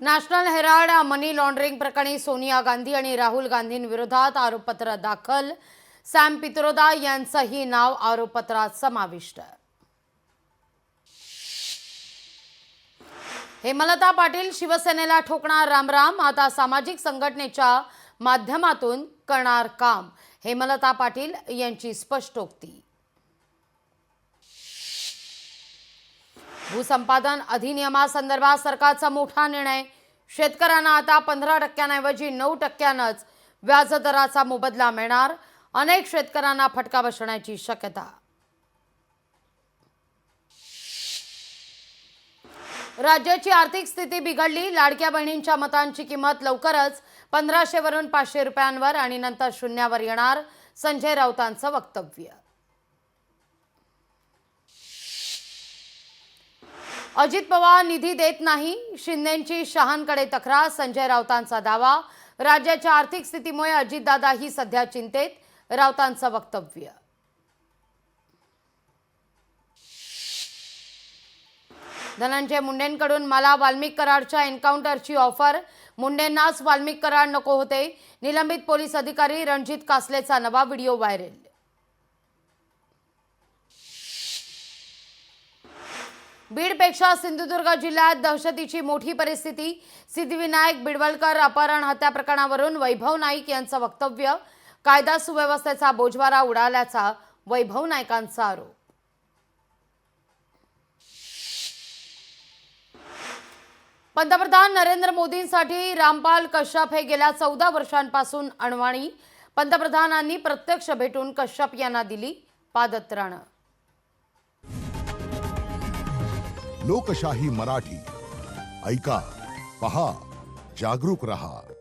National Herald मनी laundering प्रकरणी सोनिया गांधी आणि राहुल गांधींविरोधात आरोपपत्र दाखल. सॅम पित्रोदा यांचंही नाव आरोपपत्रात समाविष्ट. हेमलता पाटील शिवसेनेला ठोकणार रामराम, आता सामाजिक संघटनेच्या माध्यमातून करणार काम. हेमलता पाटील यांची स्पष्टोक्ती. भूसंपादन अधिनियमासंदर्भात सरकारचा मोठा निर्णय. शेतकऱ्यांना आता 15% ऐवजी 9%नंच व्याजदराचा मोबदला मिळणार. अनेक शेतकऱ्यांना फटका बसण्याची शक्यता. राज्याची आर्थिक स्थिती बिघडली. लाडक्या बहिणींच्या मतांची किंमत लवकरच 1500 वरून 500 रुपयांवर आणि नंतर शून्यावर येणार. संजय राऊतांचं वक्तव्य. अजित पवार निधी देत नाही, शिंदेंची शहांकडे तक्रार. संजय राऊतांचा दावा. राज्याच्या आर्थिक स्थितीमुळे अजितदादाही सध्या चिंतेत. राऊतांचं वक्तव्य. धनंजय मुंडेंकडून मला वाल्मिक कराडच्या एन्काउंटरची ऑफर. मुंडेंनाच वाल्मिक कराड नको होते. निलंबित पोलीस अधिकारी रणजित कासलेचा नवा व्हिडिओ व्हायरल. बीडपेक्षा सिंधुदुर्ग जिल्ह्यात दहशतीची मोठी परिस्थिती. सिद्धिविनायक बिडवलकर अपहरण हत्या प्रकरणावरून वैभव नाईक यांचं वक्तव्य. कायदा सुव्यवस्थेचा बोजवारा उडाल्याचा वैभव नाईकांचा आरोप. पंतप्रधान नरेंद्र मोदींसाठी रामपाल कश्यप हे गेल्या 14 वर्षांपासून अणवाणी. पंतप्रधानांनी प्रत्यक्ष भेटून कश्यप यांना दिली पादत्राणं. लोकशाही मराठी ऐका, पहा, जागरूक रहा.